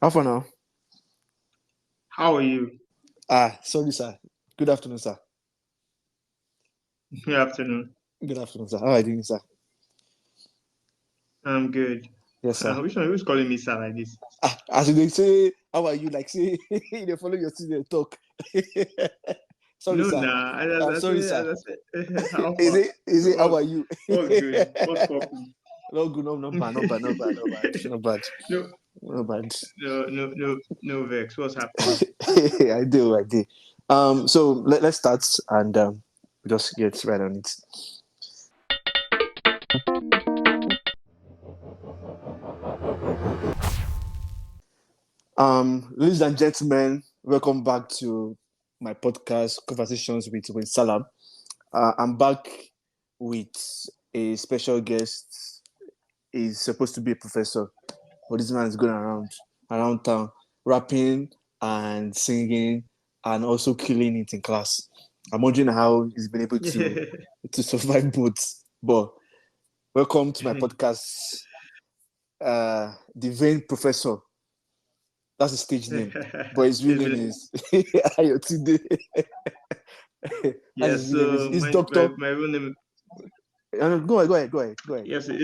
How for now? How are you? Sorry, sir. Good afternoon, sir. Good afternoon. Good afternoon, sir. How are you doing, sir? I'm good. Yes, sir. Which one? Who's calling me sir like this? As they say, how are you? Like, say, they follow your student talk. Sorry, No, sir. nah. Sorry, sir. I said, how Is far? it, how are you? What's good? What's popping? No good, no bad, no bad, no bad, no bad, no bad, No, no bad. no vex. What's happening? I do. So let's start and just get right on it. Ladies and gentlemen, welcome back to my podcast, Conversations with Salam. I'm back with a special guest. He's supposed to be a professor, but this man is going around town, rapping and singing, and also killing it in class. I'm wondering how he's been able to survive both. But welcome to my podcast, the Vain Professor. That's his stage name, but his real It's name been is Ayotunde. That's yes. his real name. So It's my, Doctor. my my real name. Go ahead. Yes, it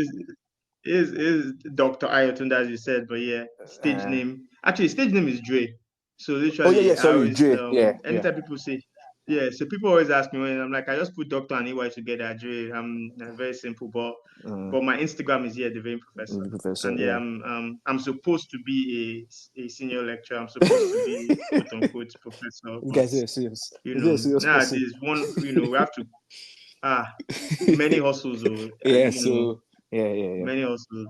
is Dr. Ayotunde, as you said. But yeah, stage Uh, name. Actually, stage name is DRAY. So oh yeah. literally, I Sorry, always Dre. Yeah. anytime people say, yeah, so people always ask me when I'm like, I just put Doctor and EY together, Dre. I'm very simple, Uh, but my Instagram is the Vein Professor, the professor. and yeah, Yeah. I'm supposed to be a senior lecturer. I'm supposed to be quote unquote professor, This but guy's a serious. you Is he a know serious person? nowadays we have to ah many hustles, Yeah. So yeah. many hustles.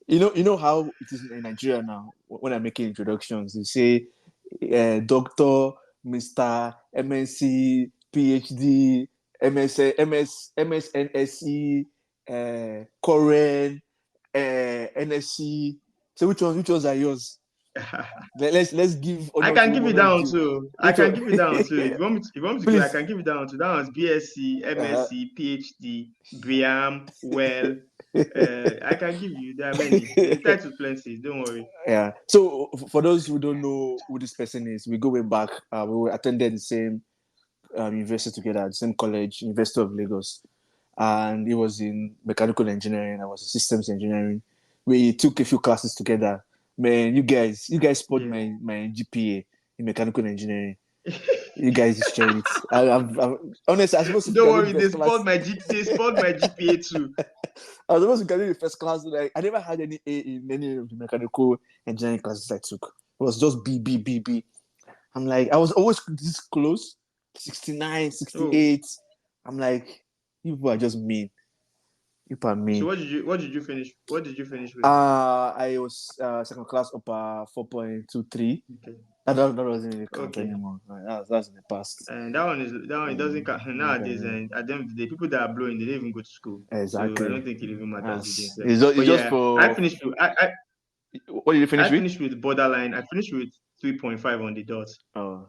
You know how it is in Nigeria now. When I'm making introductions, they say, Doctor, Mister, MNC, PhD, MSNSE, Korean, NSC. So which ones are yours? Let's give I honor to can whom give it honor is down due. too. I Which can one? give it down too. If you want me to give, I Please. can give it down to that one's BSc, Uh-huh. MSc, PhD, Briam, well. I can give you. There are many. The title plenty. Don't worry. Yeah. So for those who don't know who this person is, we go way back. We attended the same university together, the same college, University of Lagos, and he was in mechanical engineering. I was in systems engineering. We took a few classes together. Man, you guys spot Yeah. my GPA in mechanical engineering. You guys destroyed it. Honestly, I was supposed to Don't graduate worry. first class. They spoiled my GPA too. I was supposed to graduate first class. Like I never had any A in any of the mechanical engineering classes I took. It was just B, B, B, B. I'm like, I was always this close, 69, Oh, 68. I'm like, you people are just mean. You people are so mean. what did you finish? What did you finish with? I was second class upper 4.23. Okay. That doesn't really count Okay. anymore. That's in the past. And that one it doesn't count nowadays. Okay. And at the end of the day, people that are blowing, they don't even go to school, so I Exactly. don't think it even matters with themselves. It's But just yeah, I for finished. what did you finish I with? finished with borderline. I finished with 3.5 on the dot. Oh,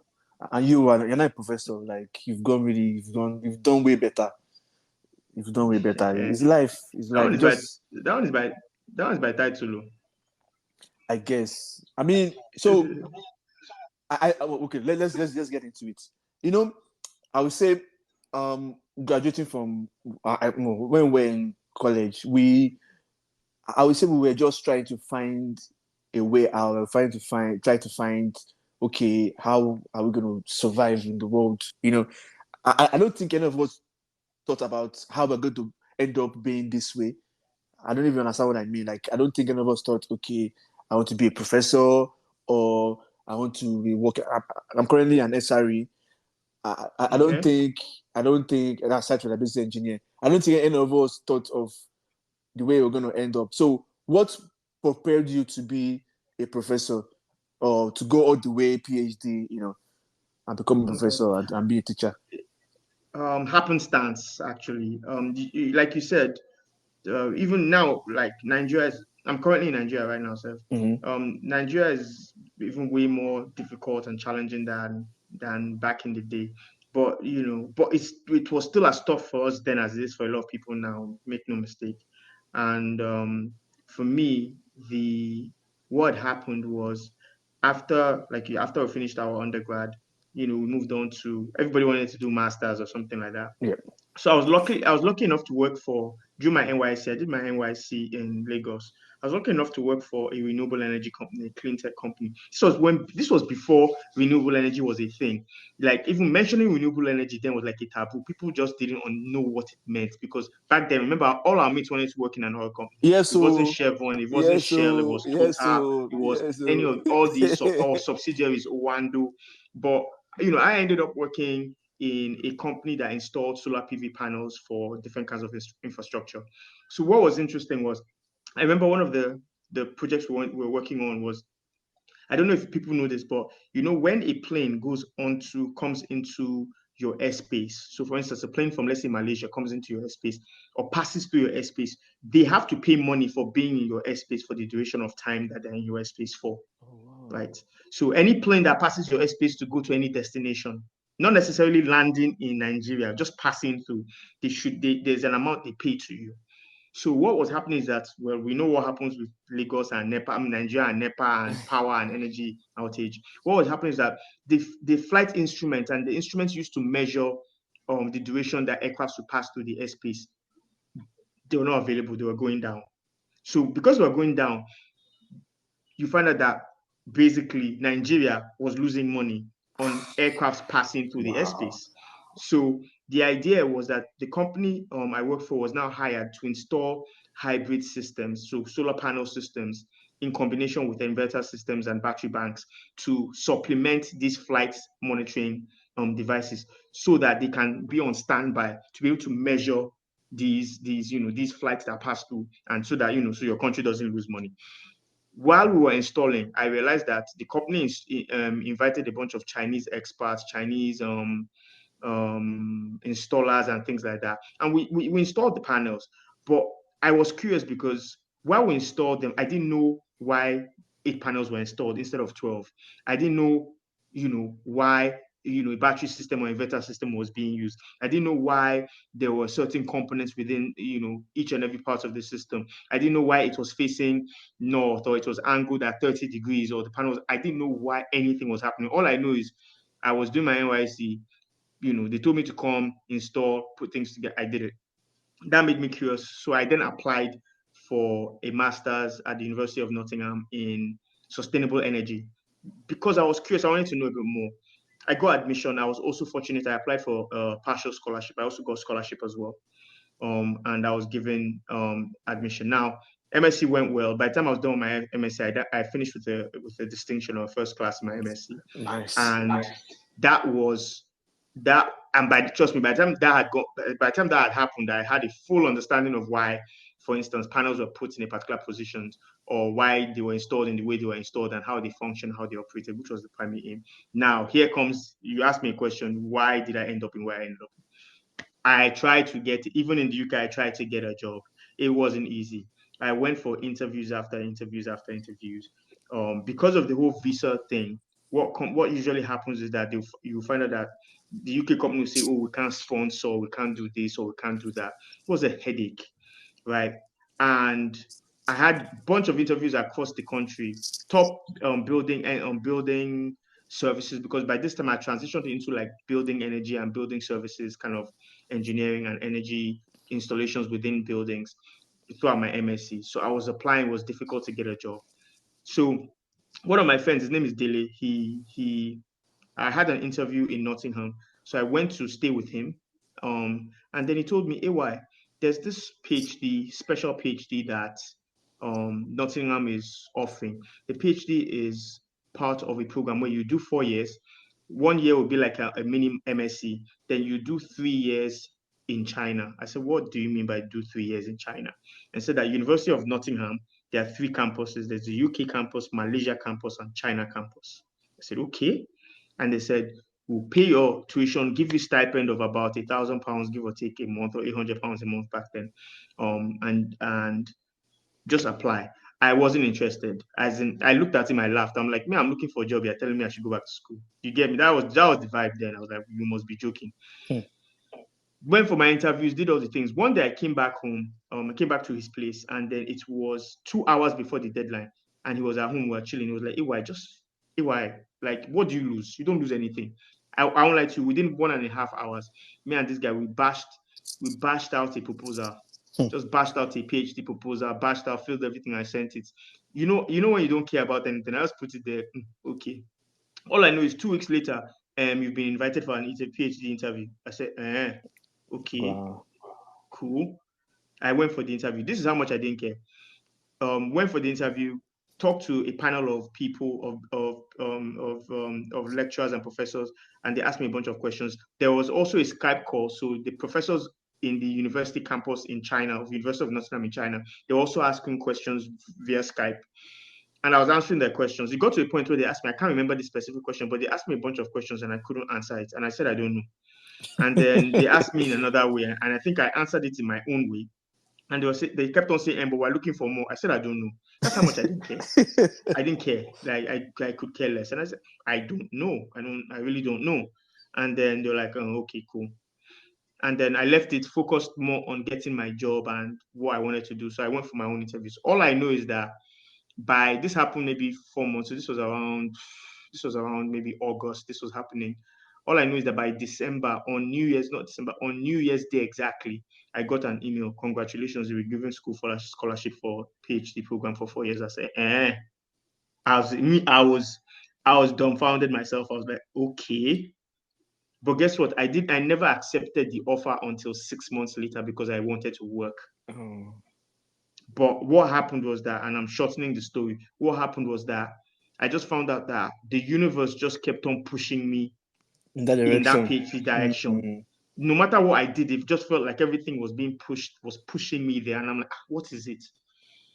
and you're not a professor. Like you've done way better. You've done way better. that It's life. It's life. one is by Just that one is by that one is by title. I guess. I mean, so okay. Let's get into it. You know, I would say, graduating from when we're in college, I would say we were just trying to find a way out, or try to find, okay, how are we going to survive in the world? I don't think any of us thought about how we're going to end up being this way. I don't even understand what I mean. Like, I don't think any of us thought, okay, I want to be a professor, or I want to be working. I'm currently an SRE. I don't Okay. think, and aside from a business engineer, I don't think any of us thought of the way we're going to end up. So, what prepared you to be a professor, or to go all the way PhD, and become a professor and be a teacher? Happenstance actually. Like you said, even now, like Nigeria is. I'm currently in Nigeria right now, so Mm-hmm. Nigeria is even way more difficult and challenging than back in the day. But it was still as tough for us then as it is for a lot of people now. Make no mistake. And for me, the what happened was after we finished our undergrad, we moved on to everybody wanted to do masters or something like that. Yeah. So I was lucky enough to work for during my NYC. I did my NYC in Lagos. I was lucky enough to work for a renewable energy company, a clean tech company. This was before renewable energy was a thing. Like even mentioning renewable energy then was like a taboo. People just didn't know what it meant because back then, remember, all our mates wanted to work in an oil company. Yes, It wasn't so Chevron, it wasn't yes, Shell, it so was yes, Total, so it was yes, any so of all these or subsidiaries, Owando. But I ended up working in a company that installed solar PV panels for different kinds of infrastructure. So what was interesting was I remember one of the projects we were working on was, I don't know if people know this, but when a plane comes into your airspace. So for instance, a plane from, let's say, Malaysia comes into your airspace or passes through your airspace, they have to pay money for being in your airspace for the duration of time that they're in your airspace for. oh, wow. Right. So any plane that passes your airspace to go to any destination, not necessarily landing in Nigeria, just passing through, there's an amount they pay to you. So what was happening is that, well, we know what happens with Lagos and NEPA, Nigeria and NEPA and power and energy outage. What was happening is that the flight instruments and the instruments used to measure the duration that aircrafts would pass through the airspace, they were not available. They were going down. So because they were going down, you find out that basically Nigeria was losing money on aircrafts passing through the Wow. airspace. So the idea was that the company I worked for was now hired to install hybrid systems, so solar panel systems in combination with inverter systems and battery banks to supplement these flight monitoring devices so that they can be on standby to be able to measure these flights that pass through, and so that so your country doesn't lose money. While we were installing, I realized that the company invited a bunch of Chinese experts, Chinese installers and things like that. And we installed the panels. But I was curious because while we installed them, I didn't know why 8 panels were installed instead of 12. I didn't know, why a battery system or inverter system was being used. I didn't know why there were certain components within each and every part of the system. I didn't know why it was facing north or it was angled at 30 degrees or the panels. I didn't know why anything was happening. All I know is I was doing my NYC. They told me to come, install, put things together. I did it. That made me curious. So I then applied for a master's at the University of Nottingham in sustainable energy because I was curious. I wanted to know a bit more. I got admission. I was also fortunate. I applied for a partial scholarship. I also got scholarship as well. And I was given admission. Now, MSc went well. By the time I was done with my MSc, I finished with a distinction or first class in my MSc, Nice. and that was that. And trust me, by the time that had happened, I had a full understanding of why, for instance, panels were put in a particular position, or why they were installed in the way they were installed, and how they function, how they operated, which was the primary aim. Now, here comes, you asked me a question: why did I end up in where I ended up? I tried to get, even in the UK, I tried to get a job. It wasn't easy. I went for interviews after interviews after interviews. Because of the whole visa thing, what usually happens is that you find out that the UK company will say, "Oh, we can't sponsor, we can't do this, or we can't do that." It was a headache, right? And I had a bunch of interviews across the country, top building services, because by this time I transitioned into like building energy and building services, kind of engineering and energy installations within buildings throughout my MSc. So I was applying, it was difficult to get a job. So one of my friends, his name is Dele, I had an interview in Nottingham. So I went to stay with him. And then he told me, AY, there's this PhD, special PhD that Nottingham is offering. The PhD is part of a program where you do 4 years. 1 year will be like a mini MSc. Then you do 3 years in China. I said, what do you mean by do 3 years in China? And said that University of Nottingham, there are 3 campuses. There's the UK campus, Malaysia campus, and China campus. I said, okay. And they said, we'll pay your tuition, give you stipend of about £1,000, give or take a month, or £800 a month back then, and just apply. I wasn't interested. As in, I looked at him, I laughed. I'm like, man, I'm looking for a job. You're telling me I should go back to school. You get me? That was the vibe then. I was like, you must be joking. Hmm. Went for my interviews, did all the things. One day I came back home. I came back to his place, and then it was 2 hours before the deadline. and he was at home, we were chilling. He was like, AY, like, what do you lose? You don't lose anything. I won't lie to you, within 1.5 hours, me and this guy, we bashed out a proposal. Just bashed out a PhD proposal, bashed out, filled everything, I sent it. When you don't care about anything, I just put it there. Okay. All I know is 2 weeks later, you've been invited for a PhD interview. I said, okay, Wow. cool. I went for the interview. This is how much I didn't care. Went for the interview, talked to a panel of people of lecturers and professors, and they asked me a bunch of questions. There was also a Skype call, so the professors in the university campus in China, of University of Nottingham in China, they were also asking questions via Skype. And I was answering their questions. It got to a point where they asked me, I can't remember the specific question, but they asked me a bunch of questions and I couldn't answer it. And I said, I don't know. And then they asked me in another way, and I think I answered it in my own way. And they kept on saying, but we're looking for more. I said, I don't know. That's how much I didn't care. I didn't care. Like I could care less. And I said, I don't know. I really don't know. And then they're like, oh, okay, cool. And then I left it focused more on getting my job and what I wanted to do. So I went for my own interviews. All I know is that this happened maybe 4 months. So this was around maybe August. This was happening. All I know is that by December, on New Year's, not December, on New Year's Day exactly, I got an email. Congratulations, you were given school for a scholarship for PhD program for 4 years. I said, I was dumbfounded myself. I was like, okay. But guess what? I never accepted the offer until 6 months later because I wanted to work. Oh. But what happened was that, and I'm shortening the story, what happened was that I just found out that the universe just kept on pushing me In that in that direction. PhD direction. Mm-hmm. No matter what I did, it just felt like everything was being pushed, was pushing me there. And I'm like, what is it?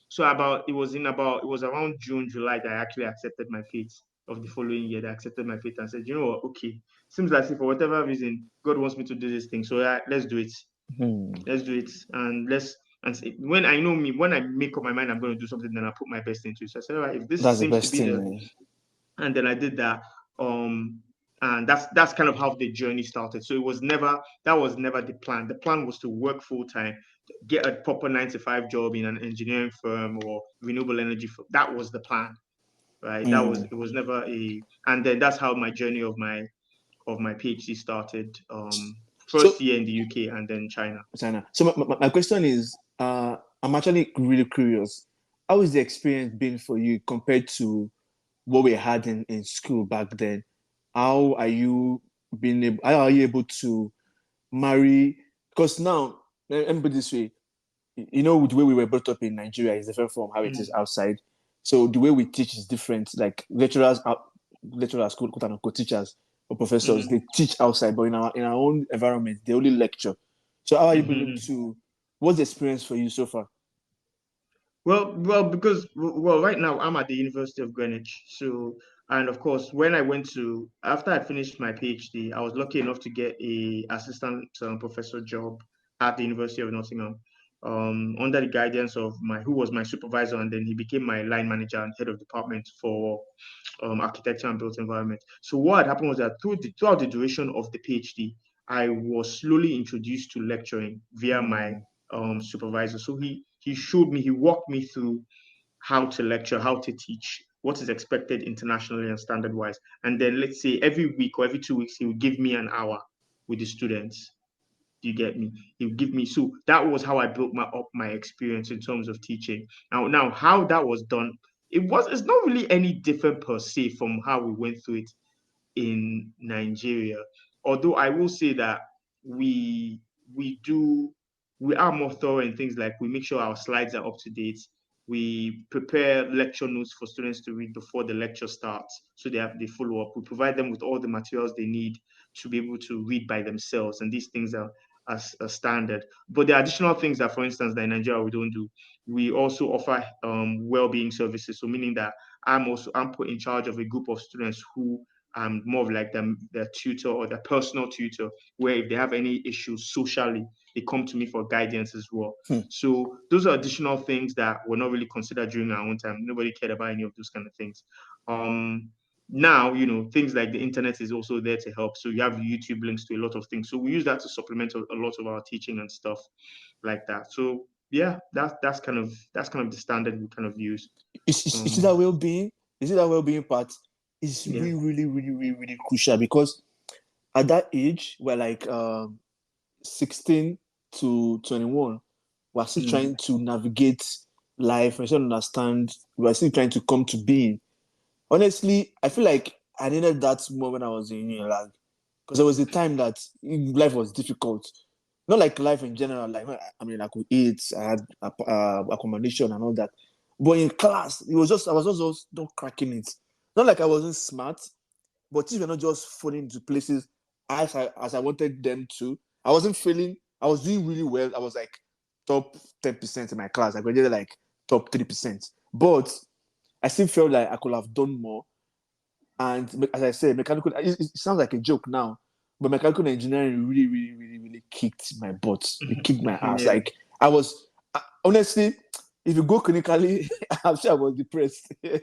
So it was around June, July that I actually accepted my fate of the following year. That I accepted my fate and said, you know what, okay, seems like for whatever reason, God wants me to do this thing. So let's do it. Let's do it. When I know me, when I make up my mind I'm going to do something, then I put my best into it. So I said, all right, if this That's the seems to best be thing. and then I did that. And that's kind of how the journey started. So that was never the plan. The plan was to work full time, get a proper 9 to 5 job in an engineering firm or renewable energy firm. That was the plan, right? It was never and then that's how my journey of my PhD started. So First year in the UK and then China. China. So my question is, I'm actually really curious. How is the experience been for you compared to what we had in school back then? How are you how are you able to marry? Because now, let me put it this way, the way we were brought up in Nigeria is different from how it is outside. So the way we teach is different. Like lecturers, quote unquote, teachers or professors, they teach outside, but in our own environment, they only lecture. So how are you able to? What's the experience for you so far? Because right now I'm at the University of Greenwich. So, and of course, after I finished my PhD, I was lucky enough to get a assistant professor job at the University of Nottingham, under the guidance of who was my supervisor, and then he became my line manager and head of department for architecture and built environment. So what had happened was that throughout the duration of the PhD, I was slowly introduced to lecturing via my supervisor. So he walked me through how to lecture, how to teach, what is expected internationally and standard wise. And then let's say every week or every 2 weeks, he would give me an hour with the students. Do you get me? He would give me, so that was how I built my experience in terms of teaching. Now how that was done, it's not really any different per se from how we went through it in Nigeria. Although I will say that we we do we are more thorough in things like we make sure our slides are up to date. We prepare lecture notes for students to read before the lecture starts, so they follow up. We provide them with all the materials they need to be able to read by themselves, and these things are as a standard. But there are additional things that, for instance, that in Nigeria we don't do. We also offer well-being services, so meaning that I'm put in charge of a group of students who more of like their tutor or their personal tutor, where if they have any issues socially, they come to me for guidance as well. So those are additional things that were not really considered during our own time. Nobody cared about any of those kind of things. Now, things like the internet is also there to help. So you have YouTube links to a lot of things. So we use that to supplement a lot of our teaching and stuff like that. So yeah, that's kind of the standard we kind of use. You see that well-being? You see that well-being part is Yeah. really crucial, because at that age, we're like 16 to 21. We're still trying to navigate life. We're still understand. We're still trying to come to being. Honestly, I feel like I needed that more when I was in uni, like, because there was a time that life was difficult. Not like life in general. Like, I mean, I could eat, I had accommodation and all that. But in class, I was just not cracking it. Not like I wasn't smart, but things were not just falling into places as I wanted them to. I wasn't feeling. I was doing really well. I was like top 10% in my class. I graduated like top 3%. But I still felt like I could have done more. And as I said, mechanical, it sounds like a joke now, but mechanical engineering really kicked my butt. It kicked my ass. Yeah. Like, honestly, if you go clinically, I'm sure I was depressed. You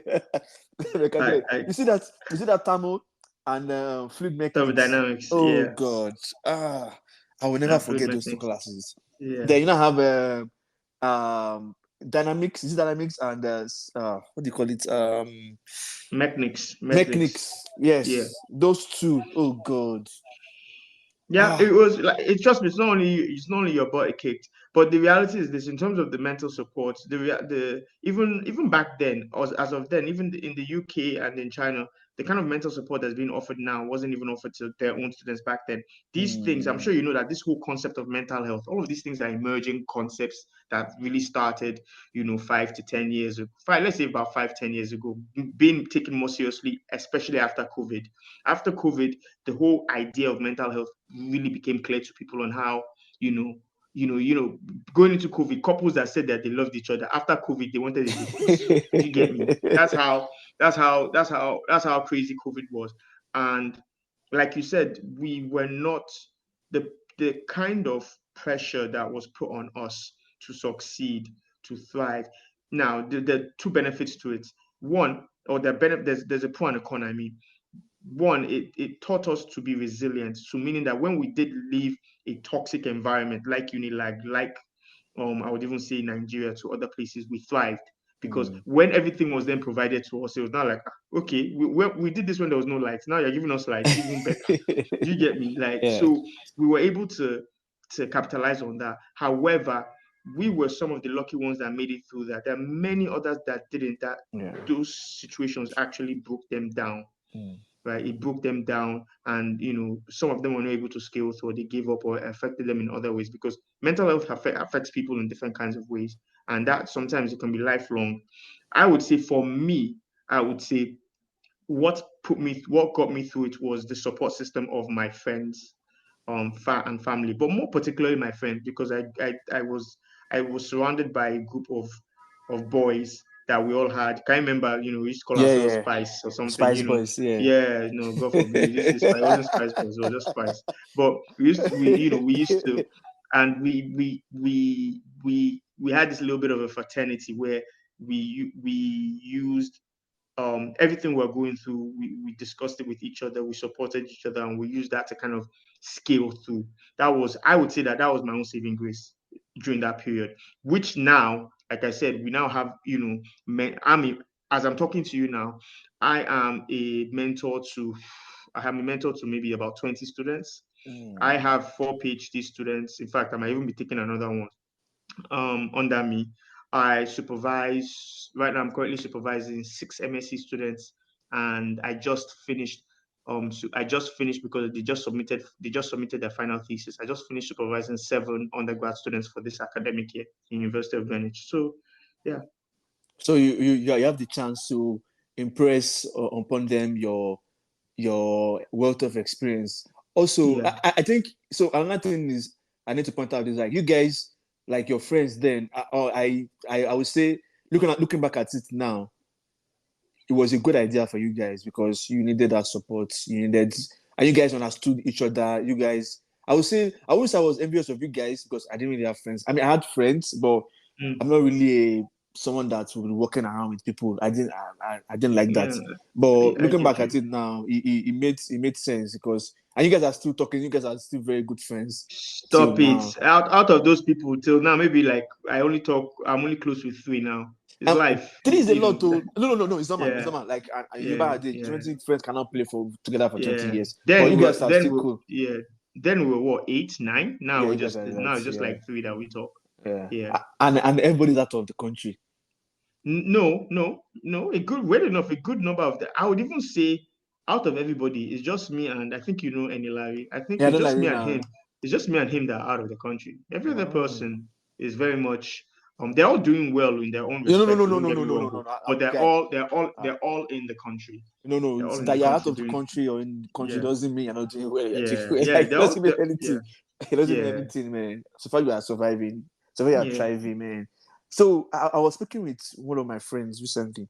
see that thermal and fluid mechanics. Thermodynamics. Oh Yeah. God. I will never forget those two classes. Yeah. Then you now have dynamics. Is it dynamics and what do you call it? Mechanics. Yes. Yeah. Those two. Oh God. Yeah, it was like, trust me, it's not only your butt it kicked, but the reality is this: in terms of the mental support, the even back then, as of then, even in the UK and in China, the kind of mental support that's being offered now wasn't even offered to their own students back then. These things, I'm sure you know that this whole concept of mental health, all of these things are emerging concepts that really started, 5 to 10 years ago. Let's say about 5, 10 years ago, being taken more seriously, especially after COVID. After COVID, the whole idea of mental health really became clear to people on how, going into COVID, couples that said that they loved each other, after COVID, they wanted a divorce. Do you get me? That's how crazy COVID was. And like you said, we were not the kind of pressure that was put on us to succeed, to thrive. Now, there are two benefits to it. One, or there's a pro and a con, I mean. One, it taught us to be resilient. So meaning that when we did leave a toxic environment like Unilag, like I would even say Nigeria, to other places, we thrived. Because when everything was then provided to us, it was not like, okay, we did this when there was no lights. Now you're giving us lights, even better. Do you get me? Like, Yeah. so we were able to capitalize on that. However, we were some of the lucky ones that made it through that. There are many others that didn't, that those situations actually broke them down. Right, it broke them down, and some of them were not able to scale through, or they gave up, or affected them in other ways, because mental health affects people in different kinds of ways, and that sometimes it can be lifelong. I would say for me, what got me through it was the support system of my friends, and family, but more particularly my friends, because I was surrounded by a group of boys that we all had. Can you remember? We used to call ourselves Spice or something. Spice Boys. Yeah. Yeah. No, God forbid. We used to say Spice. It wasn't Spice Boys. It was just Spice. But we used to, and we had this little bit of a fraternity where we used everything we're going through, we discussed it with each other, we supported each other, and we used that to kind of scale through. I would say that was my own saving grace during that period, which now, like I said, we now have, as I'm talking to you now, I am a mentor to maybe about 20 students. I have 4 PhD students. In fact, I might even be taking another one under me. I supervise right now. I'm currently supervising 6 MSc students, and I just finished. So I just finished because they just submitted their final thesis. I just finished supervising 7 undergrad students for this academic year in University of Greenwich. So, yeah. So you have the chance to impress upon them your wealth of experience. Also, Yeah. I think so. Another thing is I need to point out is like you guys, like your friends then. I would say looking back at it now, it was a good idea for you guys because you needed that support. And you guys understood each other. You guys, I would say I was envious of you guys because I didn't really have friends. I mean, I had friends, but I'm not really a someone that will be walking around with people. I didn't like that. Yeah, But I looking get back at you. it now, it made sense because and you guys are still talking. You guys are still very good friends till Stop it. now. Out of those people till now, maybe like I'm only close with three now. It's Um, life, three is a lot. you know. To no. It's not man. It's Yeah, not man. Like you yeah, back 20 yeah, friends cannot play for together for 20 yeah. years. But you guys are still cool. Then we were what, 8, 9? Yeah, you guys are Now that. it's just Yeah, like three that we talk. yeah. Yeah. And everybody's out of the country. No. A good, well enough, a good number of the. I would even say out of everybody, it's just me and I think you know any Larry. I think Yeah, I it's don't just like me you and now. him. It's just me and him that are out of the country. Every other Oh. person is very much. They're all doing well in their own No, no, no, respect. no, So no, don't no, get no, me no, wrong, no, no, no. but Guy, they're all in the country. no. They're all It's in the that you're out country of the doing. country or in the country Yeah, doesn't mean you're not doing well. You're doing yeah, well. yeah. Like, it They're all. doesn't mean Yeah, anything. It doesn't mean yeah, anything, man. So far, you are surviving. So far, you are yeah. thriving, man. So I was speaking with one of my friends recently,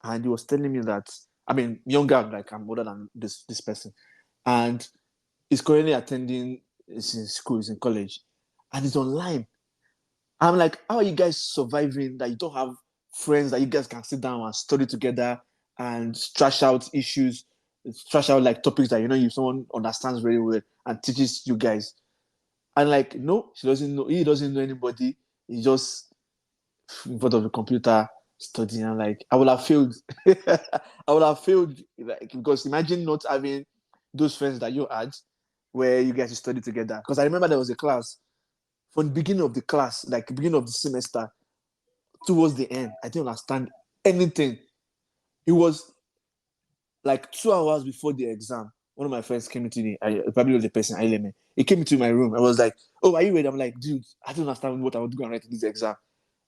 and he was telling me that I mean, younger, like I'm older than this person, and he's currently attending. He's in school, he's in college, and he's online. I'm like, how are you guys surviving that you don't have friends that you guys can sit down and study together and trash out issues, trash out like topics that you know if someone understands very well and teaches you guys. And like, no, she doesn't know, he doesn't know anybody. He's just in front of the computer studying. And like, I would have failed. I would have failed like because imagine not having those friends that you had where you guys study together. Because I remember there was a class from the beginning of the class, like the beginning of the semester towards the end, I didn't understand anything. It was like 2 hours before the exam. One of my friends came into me, probably was the person, I me. He came into my room. I was like, oh, are you ready? I'm like, dude, I don't understand what I was going to write in this exam.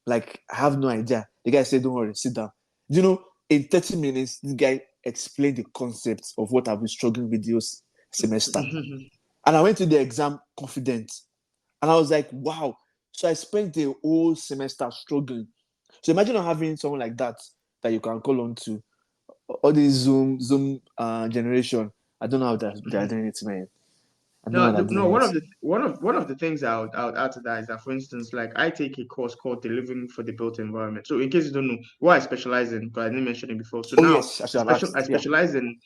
Like, I have no idea. The guy said, don't worry, sit down. You know, in 30 minutes, this guy explained the concepts of what I've been struggling with this semester. And I went to the exam confident. And I was like, wow. So I spent the whole semester struggling. So imagine not having someone like that you can call on to. All these Zoom generation. I don't know how they're doing it, man. I don't know how No, they're no. doing it. One of the things I would add to that is that, for instance, like I take a course called Delivering for the Built Environment. So, in case you don't know, what I specialize in, because I didn't mention it before. So Oh now, yes, I should have I asked. Yeah. specialize in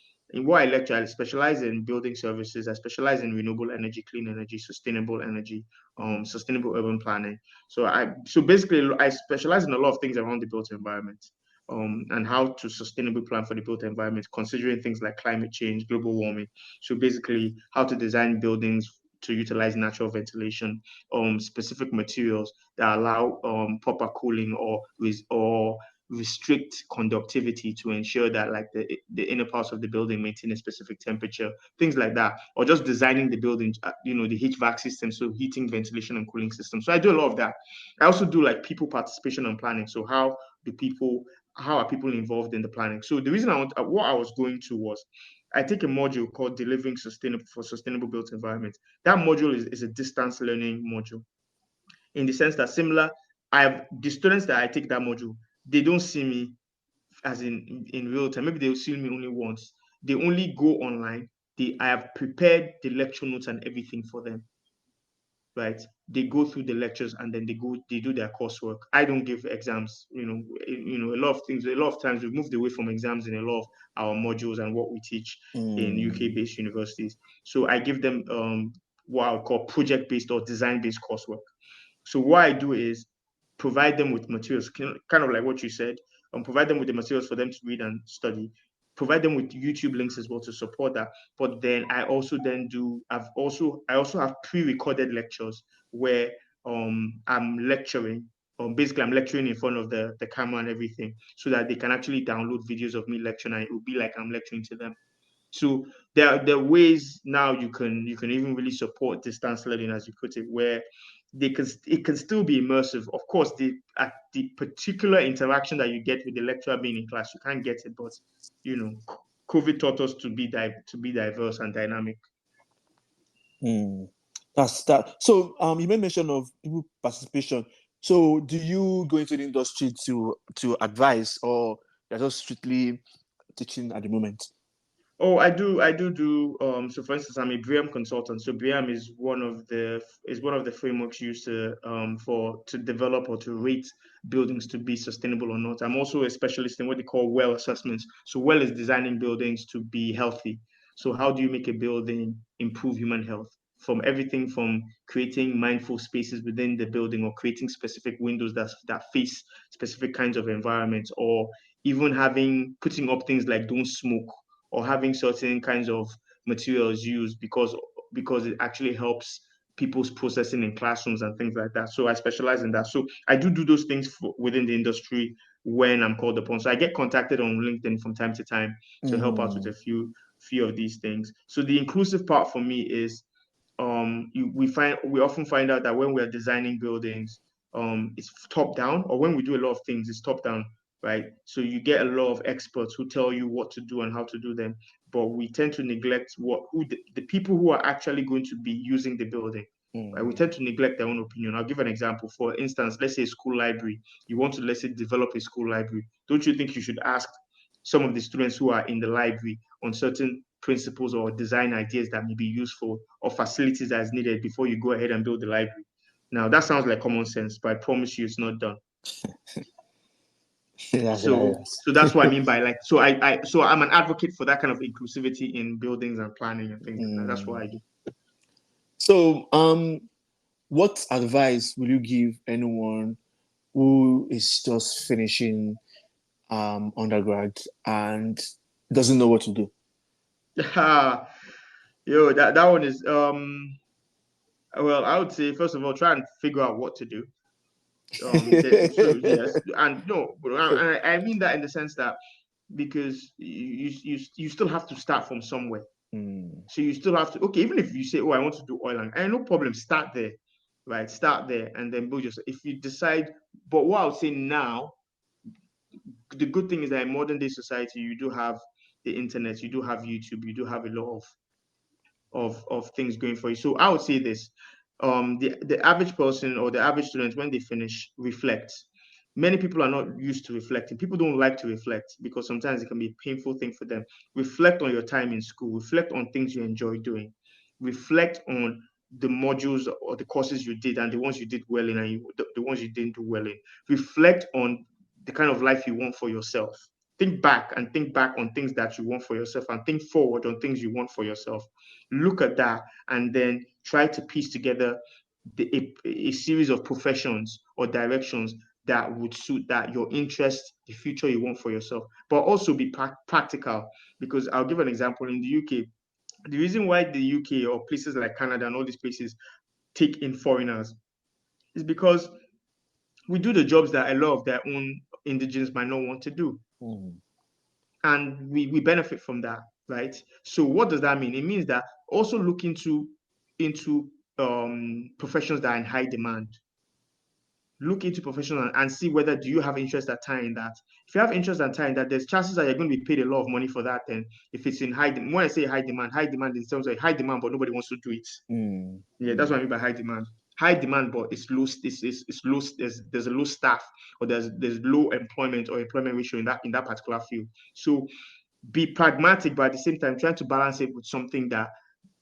what I lecture. I specialize in building services. I specialize in renewable energy, clean energy, sustainable urban planning. So basically, I specialize in a lot of things around the built environment. And how to sustainably plan for the built environment, considering things like climate change, global warming. So basically, how to design buildings to utilize natural ventilation, specific materials that allow proper cooling or restrict conductivity to ensure that like the inner parts of the building maintain a specific temperature, things like that, or just designing the building, the HVAC system, so heating, ventilation, and cooling system. So I do a lot of that. I also do like people participation and planning. So do people how are people involved in the planning? So the reason what I was going to was I take a module called Delivering Sustainable Built Environment. That module is a distance learning module in the sense that similar, I have the students that I take that module, they don't see me as in real time. Maybe they'll see me only once. They only go online. I have prepared the lecture notes and everything for them, right? They go through the lectures and then they do their coursework. I don't give exams. A lot of things. A lot of times we've moved away from exams in a lot of our modules and what we teach in Mm. UK-based universities. So I give them what I would call project-based or design-based coursework. So what I do is provide them with materials, kind of like what you said, provide them with the materials for them to read and study. Provide them with YouTube links as well to support that. But then I also I also have pre-recorded lectures where I'm lecturing. Basically, I'm lecturing in front of the camera and everything, so that they can actually download videos of me lecturing, and it will be like I'm lecturing to them. So there are ways now you can even really support distance learning, as you put it, where it can still be immersive. Of course, the particular interaction that you get with the lecturer being in class, you can't get it, but you know, COVID taught us to be diverse and dynamic. Mm. That's that. So you made mention of people participation. So do you go into the industry to advise or you're just strictly teaching at the moment? Oh, I do. So for instance, I'm a BRAM consultant. So BRAM is one of the frameworks used to to develop or to rate buildings to be sustainable or not. I'm also a specialist in what they call well assessments. So well is designing buildings to be healthy. So how do you make a building improve human health? From everything from creating mindful spaces within the building, or creating specific windows that face specific kinds of environments, or even having putting up things like don't smoke, or having certain kinds of materials used because it actually helps people's processing in classrooms and things like that. So I specialize in that. So I do those things within the industry when I'm called upon. So I get contacted on LinkedIn from time to time to help out with a few of these things. So the inclusive part for me is we often find out that when we're designing buildings, it's top down, or when we do a lot of things, it's top down, right? So you get a lot of experts who tell you what to do and how to do them, but we tend to neglect the people who are actually going to be using the building. Right? We tend to neglect their own opinion. I'll give an example. For instance, let's say a school library. You want to, let's say, develop a school library. Don't you think you should ask some of the students who are in the library on certain principles or design ideas that may be useful, or facilities that is needed before you go ahead and build the library? Now that sounds like common sense, but I promise you it's not done. So that's what I mean by, like, so I'm an advocate for that kind of inclusivity in buildings and planning and things like that. That's what I do. So, what advice will you give anyone who is just finishing undergrad and doesn't know what to do? Yo, that one is well, I would say first of all, try and figure out what to do. So yes, and no, but I mean that in the sense that, because you still have to start from somewhere. So you still have to, okay, even if you say, oh, I want to do oil and no problem, start there, right? Start there and then build yourself. If you decide, but what I would say now, the good thing is that in modern day society, you do have the internet, you do have YouTube, you do have a lot of things going for you. So I would say this: the average person or the average student, when they finish, reflect. Many people are not used to reflecting. People don't like to reflect because sometimes it can be a painful thing for them. Reflect on your time in school. Reflect on things you enjoy doing. Reflect on the modules or the courses you did and the ones you did well in, and the ones you didn't do well in. Reflect on the kind of life you want for yourself. Think back on things that you want for yourself, and think forward on things you want for yourself. Look at that and then try to piece together a series of professions or directions that would suit that, your interest, the future you want for yourself, but also be practical. Because I'll give an example. In the UK, the reason why the UK or places like Canada and all these places take in foreigners is because we do the jobs that a lot of their own indigenous might not want to do. And we benefit from that, right? So what does that mean? It means that also look into professions that are in high demand. Look into professional and see whether do you have interest and time in that. If you have interest and time in that, there's chances that you're going to be paid a lot of money for that. Then if it's in when I say high demand in terms of high demand, but nobody wants to do it. Yeah, that's what I mean by high demand. High demand, but it's low. It's low. There's a low staff, or there's low employment or employment ratio in that particular field. So be pragmatic, but at the same time, trying to balance it with something that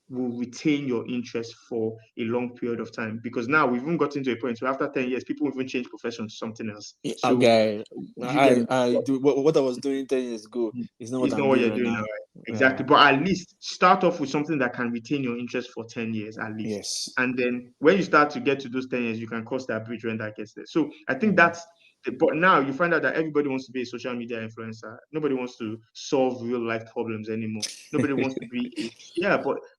will retain your interest for a long period of time. Because now we've even gotten to a point where after 10 years, people even change profession to something else. So Okay, you get it. I do what I was doing 10 years ago is not what It's not I'm what doing you're right doing now, now. right? Exactly. Yeah. But at least start off with something that can retain your interest for 10 years at least. Yes. And then when you start to get to those 10 years, you can cross that bridge when that gets there. So I think but now you find out that everybody wants to be a social media influencer. Nobody wants to solve real life problems anymore. Nobody wants to be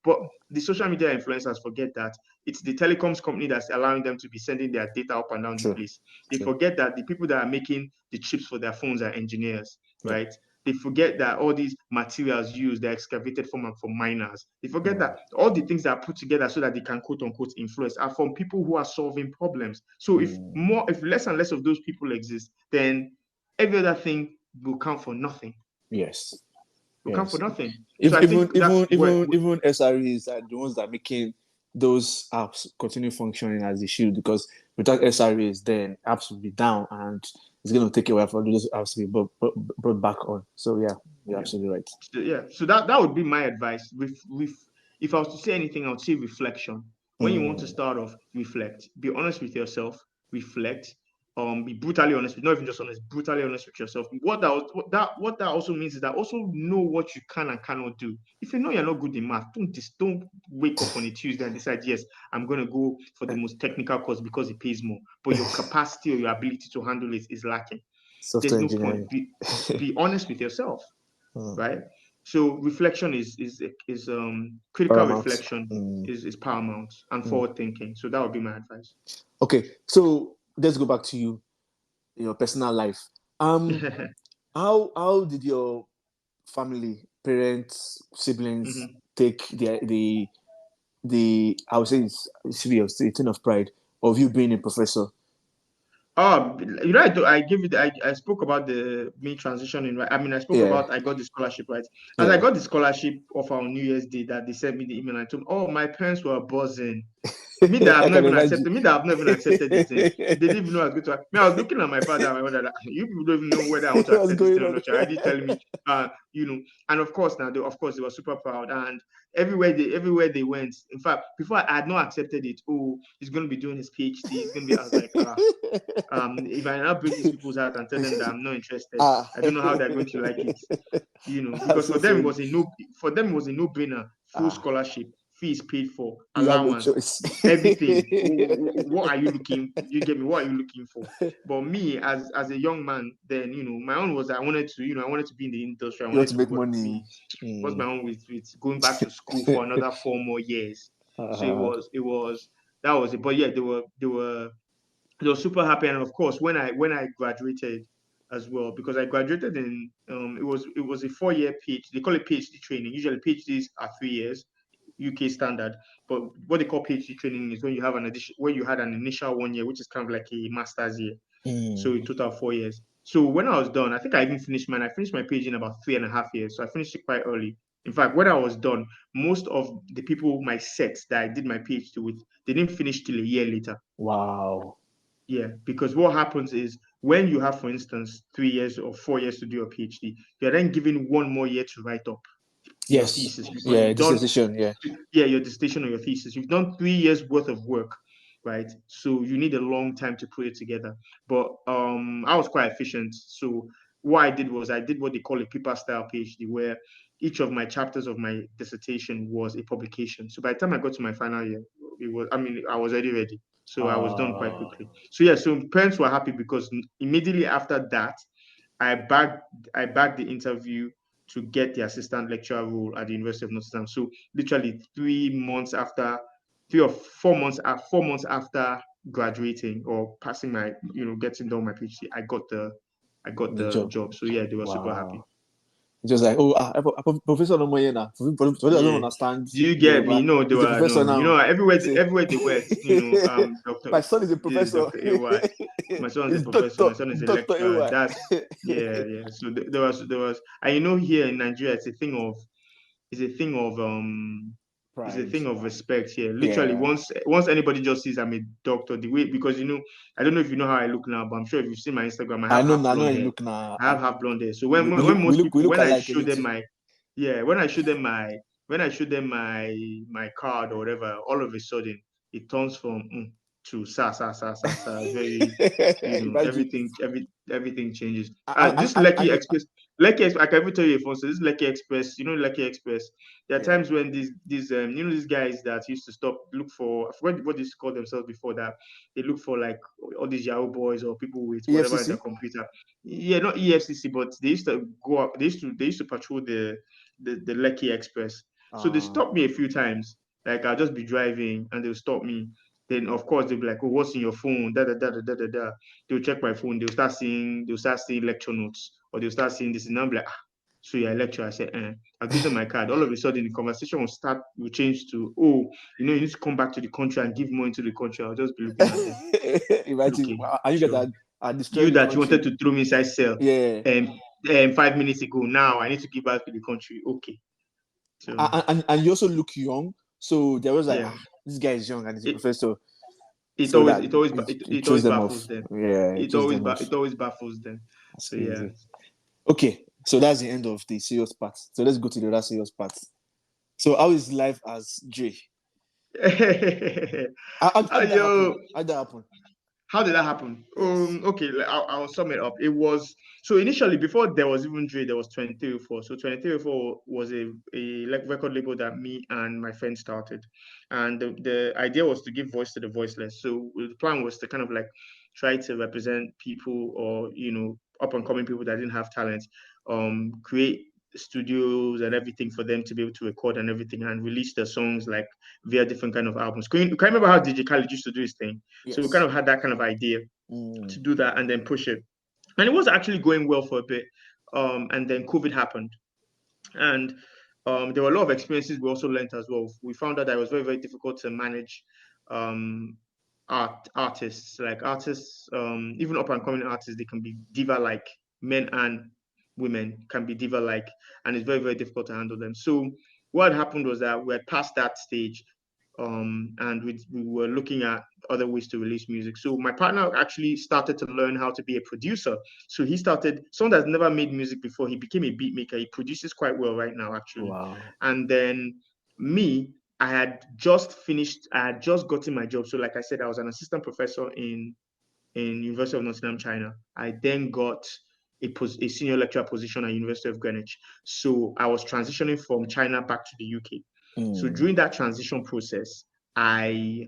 but the social media influencers forget that it's the telecoms company that's allowing them to be sending their data up and down the True. place. They True. forget that the people that are making the chips for their phones are engineers, Yeah. right? They forget that all these materials used, they're excavated from miners. They forget that all the things that are put together so that they can quote unquote influence are from people who are solving problems. So if less and less of those people exist, then every other thing will count for nothing. Yes. Will count for Yes. nothing. So If, I even think that's even what. even even SREs are the ones that are making those apps continue functioning as they should, because without SREs, then apps will be down and it's going to take a while for those apps to be brought back on. So yeah. You're absolutely right. So, yeah. So that would be my advice. If I was to say anything, I would say reflection. When you want to start off, reflect. Be honest with yourself. Reflect. Be brutally honest, not even just honest, brutally honest with yourself. What that also means is that also know what you can and cannot do. If you know you're not good in math, don't wake up on a Tuesday and decide, yes, I'm going to go for the most technical course because it pays more, but your capacity or your ability to handle it is lacking. Software There's no engineering. point. Be honest with yourself, right? So reflection is critical. Paramount. Reflection is paramount, and forward thinking. So that would be my advice. Okay, so let's go back to you, your personal life. How did your family, parents, siblings take the I would say it should be a thing of pride of you being a professor? Oh, I give it. I spoke about me transitioning, right? I mean, I spoke about I got the scholarship, right? As I got the scholarship of our New Year's Day, that they sent me the email, I told them, oh, my parents were buzzing. Me that I've not even accepted this thing. They didn't even know I was going to. I was looking at my father and my mother. Like, you people don't even know whether I want to accept this thing or not. You're already telling me, And of course now, they were super proud. And everywhere they went. In fact, before I had not accepted it. Oh, he's going to be doing his PhD. He's going to be. I was like, if I now break these people's heart and tell them that I'm not interested, I don't know how they're going to like it. Because for them it was a no-brainer. Full scholarship. Fees paid for, allowance, everything. What are you looking? You get me? What are you looking for? But me, as a young man, then my own was I wanted to be in the industry. I wanted to make work. money. What's my own with going back to school for another 4 more years? So it was that was it. But yeah, they were super happy, and of course when I graduated as well, because I graduated in it was a 4-year PhD. They call it PhD training. Usually PhDs are 3 years. UK standard, but what they call PhD training is when you have you had an initial 1 year, which is kind of like a master's year. So in total 4 years. So when I was done, I think I even finished mine. I finished my PhD in about 3.5 years. So I finished it quite early. In fact, when I was done, most of the people, my set that I did my PhD with, they didn't finish till a year later. Wow. Yeah, because what happens is when you have, for instance, 3 years or 4 years to do a PhD, you're then given 1 more year to write up your thesis. Your dissertation or your thesis. You've done 3 years worth of work, right? So you need a long time to put it together. But I was quite efficient. So what I did was I did what they call a paper style PhD, where each of my chapters of my dissertation was a publication. So by the time I got to my final year, I was already ready. So I was done quite quickly. So yeah, so parents were happy because immediately after that, I bagged the interview to get the assistant lecturer role at the University of Nottingham. So literally 3 or 4 months, 4 months after graduating or passing my, getting done my PhD, I got the job. So yeah, they were super happy. Just like, professor no more here now. Professor doesn't understand. Do you get me? No, they were professor now. Everywhere they went. Doctor. My son is a professor. My son is a professor. My son is a lecturer. That's yeah. So there was, and here in Nigeria, it's a thing of Pride. It's a thing of respect here. Literally, once anybody just sees I'm a doctor, the way, because I don't know if you know how I look now, but I'm sure if you've seen my Instagram, I have half blonde hair. I have half blonde hair. So when most people, when I show them my card or whatever, all of a sudden it turns from to sa. Very, everything changes. This Lekki Express. I can even tell you a phone. So this Lekki Express, Lekki Express. There are times when these guys that used to look for, I forgot what they used to call themselves before that. They look for like all these Yahoo boys or people with whatever in their computer. Yeah, not EFCC, but they used to go up. They used to patrol the Lekki Express. So they stopped me a few times. Like I'll just be driving and they'll stop me. Then of course they'll be like, "Oh, what's in your phone?" They'll check my phone. They'll start seeing lecture notes, or they'll start seeing this, and I'm like, so you're a lecturer? I said, I'll give them my card. All of a sudden, the conversation will change to, oh, you need to come back to the country and give more into the country. I'll just be looking at them. Imagine, and you guys are you that you wanted to throw me inside cell. Yeah. 5 minutes ago. Now I need to give back to the country. Okay. So and you also look young. So there was like, this guy is young and he's a professor. It always baffles them. Yeah. It always baffles them. That's so crazy. yeah. Okay, So that's the end of the serious part. So let's go to the other serious part. So how is life as DRAY? How did that happen? Yo, How did that happen? how did that happen? Yes. Okay, I'll sum it up. It was so initially before there was even DRAY, there was 2304. So 2304 was a like record label that me and my friend started, and the idea was to give voice to the voiceless. So the plan was to kind of like try to represent people, or up and coming people that didn't have talent, create studios and everything for them to be able to record and everything and release their songs like via different kind of albums. Can you remember how DJ Khaled used to do his thing? So we kind Yes. of had that kind of idea to Mm. do that and then push it. And it was actually going well for a bit. And then COVID happened. And there were a lot of experiences we also learned as well. We found out that it was very, very difficult to manage um, artists. Like artists, even up and coming artists, they can be diva like. Men and women can be diva like. And it's very, very difficult to handle them. So what happened was that we had passed that stage, and we were looking at other ways to release music. So my partner actually started to learn how to be a producer. So he started, someone that's never made music before, he became a beat maker. He produces quite well right now, actually. Wow. And then me, I had just gotten my job. So like I said, I was an assistant professor in University of Nottingham, China. I then got a senior lecturer position at University of Greenwich. So I was transitioning from China back to the UK. So Mm. during that transition process, I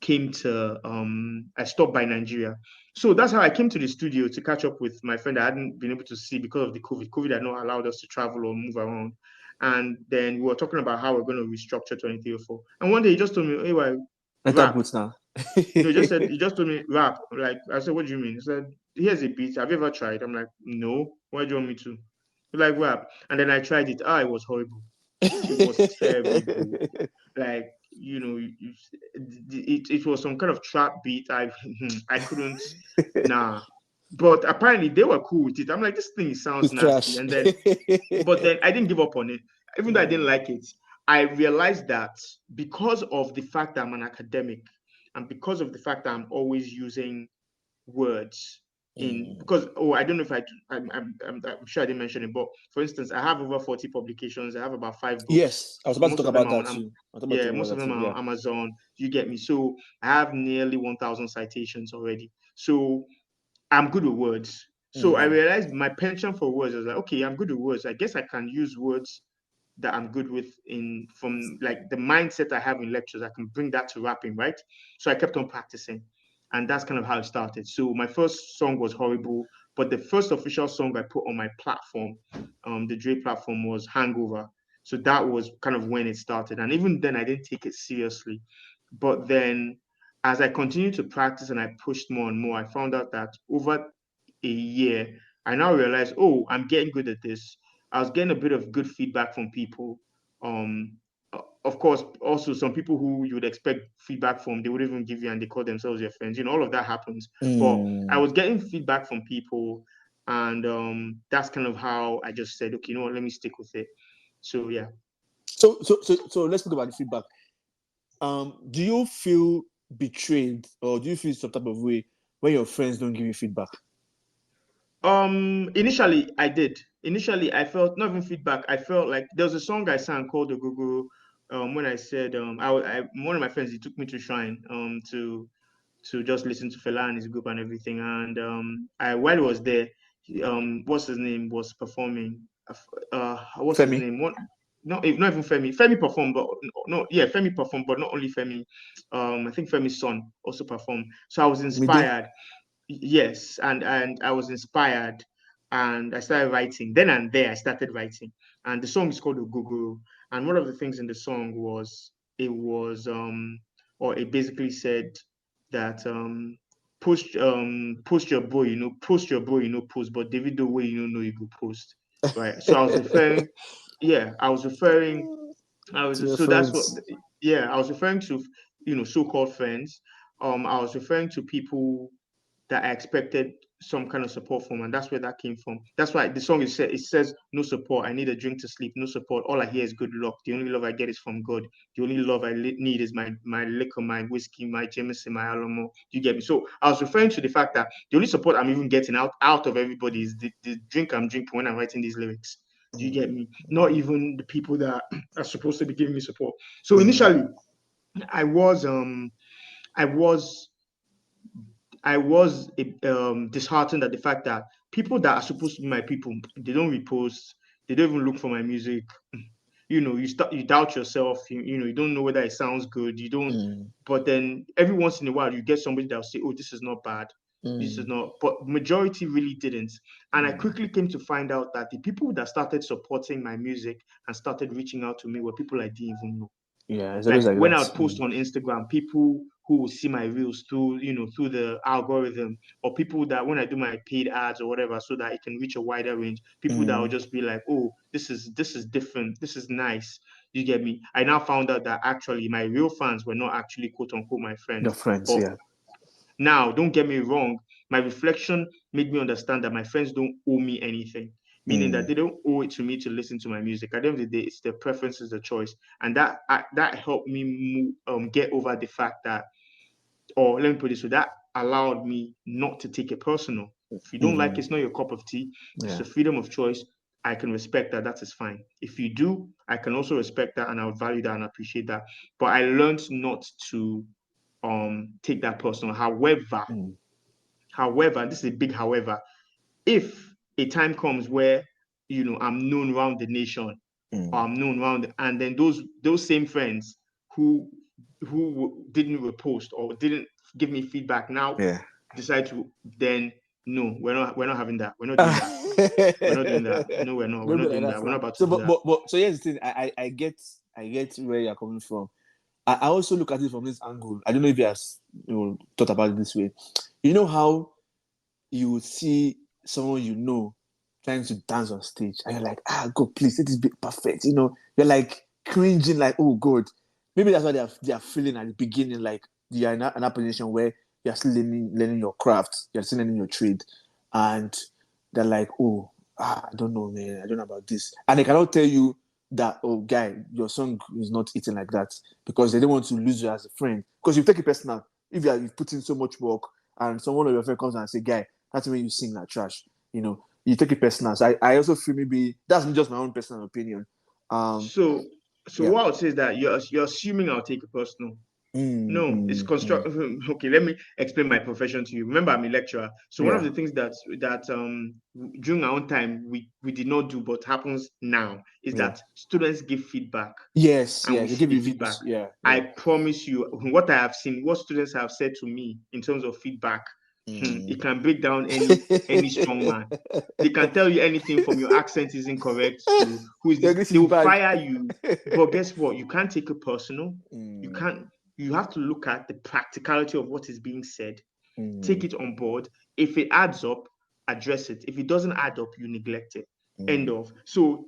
I stopped by Nigeria. So that's how I came to the studio to catch up with my friend I hadn't been able to see because of the COVID. COVID had not allowed us to travel or move around. And then we were talking about how we're going to restructure 2304. And one day he just told me, hey, well, Enter rap. boots now. No, he just told me rap. Like, I said, what do you mean? He said, here's a beat. Have you ever tried? I'm like, no. Why do you want me to? He's like, rap. And then I tried it. Ah, it was horrible. It was terrible. Like, it was some kind of trap beat. I couldn't, nah. But apparently they were cool with it. I'm like, this thing sounds It's nasty. trash. And then, but then I didn't give up on it. Even though I didn't Mm. like it, I realized that because of the fact that I'm an academic and because of the fact that I'm always using words Mm. because I don't know if I'm sure I didn't mention it, but for instance, I have over 40 publications. I have about 5 books. Yes, I was about to Most talk of them about are that on too. I was about to yeah, talk most about of that them too. are Yeah. on Amazon. You get me? So I have nearly 1,000 citations already. So I'm good with words. So I Mm. realized my penchant for words. I was like, okay, I'm good with words. I guess I can use words that I'm good with in from like the mindset I have in lectures. I can bring that to rapping, right? So I kept on practicing, and that's kind of how it started. So my first song was horrible, but the first official song I put on my platform, the DRAY platform, was Hangover. So that was kind of when it started, and even then I didn't take it seriously. But then, as I continued to practice and I pushed more and more, I found out that over a year, I now realize, oh, I'm getting good at this. I was getting a bit of good feedback from people. Um, of course, also some people who you would expect feedback from, they would even give you and they call themselves your friends. All of that happens. But I Mm. was getting feedback from people, and that's kind of how I just said, okay, let me stick with it. So yeah. So let's talk about the feedback. Do you feel betrayed or do you feel some type of way when your friends don't give you feedback? Initially I did. Initially I felt not even feedback. I felt like there was a song I sang called the Google. When I said one of my friends, he took me to Shrine to just listen to Fela and his group and everything. And I while he was there, what's his name was performing. What's his Femi, name? What? No, not even Femi. Femi performed, but no, yeah, Femi performed, but not only Femi. I think Femi's son also performed. So I was Mide. inspired. Yes, and I was inspired, and I started writing. Then and there, I started writing, and the song is called Oguguru. And one of the things in the song was it was or it basically said that post your boy, post your boy, post, but David the way know you go post, right? So I was referring, yeah, To your so that's what, friends. yeah, I was referring to, so-called friends. I was referring to people that I expected some kind of support from, and that's where that came from. That's why the song is it says no support. I need a drink to sleep. No support. All I hear is good luck. The only love I get is from God. The only love I need is my liquor, my whiskey, my Jameson, my Alamo. You get me? So I was referring to the fact that the only support I'm even getting out of everybody is the drink I'm drinking when I'm writing these lyrics. Do you get me? Not even the people that are supposed to be giving me support. So initially, I was disheartened at the fact that people that are supposed to be my people, they don't repost, they don't even look for my music. You doubt yourself. You don't know whether it sounds good. You don't. But then every once in a while, you get somebody that'll say, "Oh, this is not bad. This is not." But majority really didn't. And I quickly came to find out that the people that started supporting my music and started reaching out to me were people I didn't even know. Yeah, it's Like always like when I that. would post on Instagram, people who will see my reels through the algorithm, or people that when I do my paid ads or whatever, so that it can reach a wider range, people that will just be like, "Oh, this is different, this is nice." You get me? I now found out that actually my real fans were not actually quote unquote my Your friends. friends, But yeah. now, don't get me wrong, my reflection made me understand that my friends don't owe me anything, meaning that they don't owe it to me to listen to my music. At the end of the day, it's their preferences, the choice. And that helped me get over the fact that, or let me put it so, that allowed me not to take it personal. If you don't like it, it's not your cup of tea. It's Yeah. a freedom of choice. I can respect that. That is fine. If you do, I can also respect that, and I would value that and appreciate that. But I learned not to take that personal. However, and this is a big however, if a time comes where I'm known around the nation, or I'm known around, and then those same friends who didn't repost or didn't give me feedback now Yeah. decide to, then no, we're not having that. We're not doing that. We're not doing that. No, we're not. We're Don't be not like doing that that. We're not now. about to So, do that. but so here's the thing. I get where you're coming from. I also look at it from this angle. I don't know if you have thought about it this way. You know how you see someone trying to dance on stage, and you're like, God, please, let this be perfect. You're like cringing, like, oh God. Maybe that's what they are feeling at the beginning, like you are in a position where you're still learning your craft, you're still learning your trade, and they're like, oh, I don't know, man, I don't know about this, and they cannot tell you that, oh, guy, your song is not eating like that, because they don't want to lose you as a friend, because you take it personal. If you've put in so much work, and someone of your friend comes and say, guy, that's when you sing that trash, you take it personal. So I also feel maybe that's just my own personal opinion. So Yeah. what I would say is that you're assuming I'll take it personal. No, it's construct. Okay, let me explain my profession to you. Remember, I'm a lecturer. So one of Yeah. the things that during our own time we did not do, but happens now, is Yeah. that students give feedback, Yes. and we Yeah. They see give the you feedback. views. Yeah. I Yeah. promise you, what I have seen, what students have said to me in terms of feedback, it can break down any strong man. They can tell you anything from your accent is incorrect to who is Your this. English They is will bad. fire you. But guess what? You can't take it personal. You can't. You have to look at the practicality of what is being said, take it on board. If it adds up, address it. If it doesn't add up, you neglect it. End of. So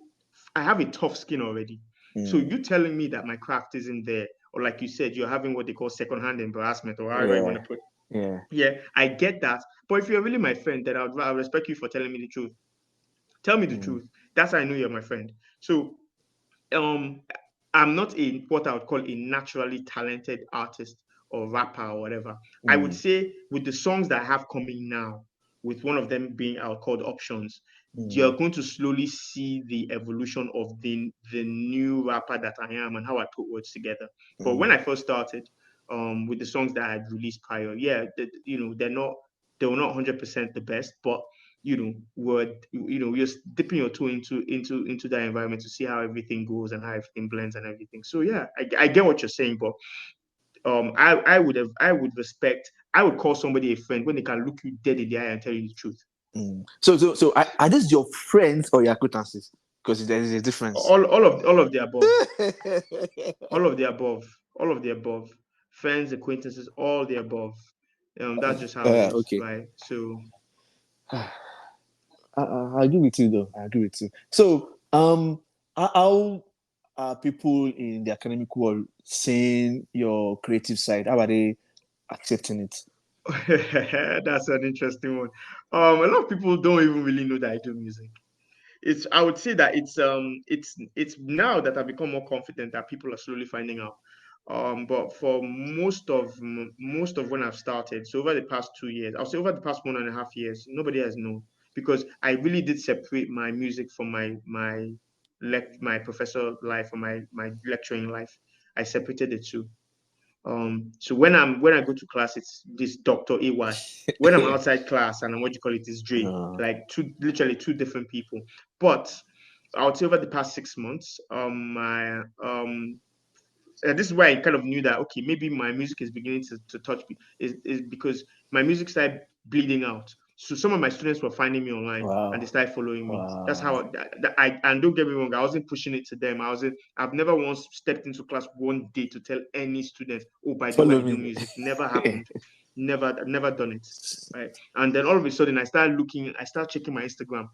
I have a tough skin already. So you telling me that my craft isn't there, or like you said, you're having what they call secondhand embarrassment, or however you want Yeah. to put. Yeah. Yeah, I get that. But if you're really my friend, then I'll respect you for telling me the truth. Tell me the truth. That's how I know you're my friend. So um I'm not what I would call a naturally talented artist or rapper or whatever. I would say with the songs that I have coming now, with one of them being called Options, you're going to slowly see the evolution of the new rapper that I am and how I put words together. But when I first started, with the songs that I had released prior, yeah, they were not 100% the best, but you're dipping your toe into that environment to see how everything goes and how everything blends and everything. So yeah, I get what you're saying, but I would call somebody a friend when they can look you dead in the eye and tell you the truth. So are these your friends or your acquaintances? Because there is a difference. All of the above, all of the above, all of the above, friends, acquaintances, all the above. That's just how it is, Okay. right? So I agree with you, though. I agree with you. So, how are people in the academic world seeing your creative side? How are they accepting it? That's an interesting one. A lot of people don't even really know that I do music. I would say that it's now that I've become more confident that people are slowly finding out. But for most of when I've started, so over the past 2 years, I'll say over the past 1.5 years, nobody has known, because I really did separate my music from my professor life or my lecturing life. I separated the two. So when I go to class, it's this Dr. AY. When I'm outside class and what you call it is DRAY, Uh, like literally two different people. But I would say over the past 6 months, my this is why I kind of knew that okay, maybe my music is beginning to touch me, is because my music started bleeding out. So some of my students were finding me online and they wow. started following me. That's Wow. how I and don't get me wrong, I wasn't pushing it to them. I've never once stepped into class one day to tell any student, oh, by the way, Follow I do me. music. Never happened. Never done it. Right. And then all of a sudden I start checking my Instagram.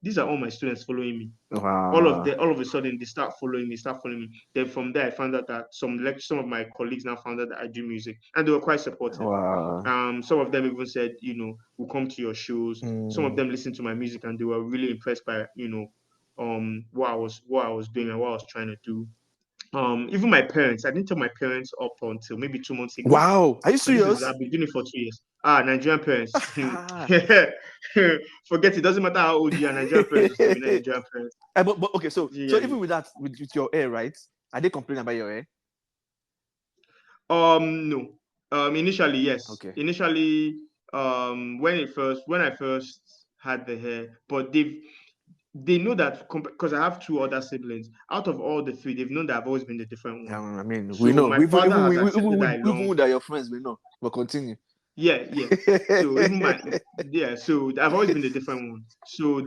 These are all my students following me. Wow. All of a sudden they start following me. Then from there I found out that some of my colleagues now found out that I do music, and they were quite supportive. Wow. Some of them even said, we'll come to your shows. Some of Mm. them listened to my music and they were really impressed by, what I was doing and what I was trying to do. Even my parents, I didn't tell my parents up until maybe 2 months ago. Wow. Are you And serious? I've been doing it for 2 years. Nigerian parents. Ah, Forget it. Doesn't matter how old you are, Nigerian parents will still be Nigerian parents. but okay, so You so get me? even with that, with your hair, right? Are they complaining about your hair? No. Initially, yes. Okay. Initially, when I first had the hair, but they know that because I have two other siblings. Out of all the three, they've known that I've always been the different one. I mean, we So know. my Even father even has we accepted that I even long. with your friends, we know. But continue. Yeah, yeah. So even my yeah, so I've always been the different one. So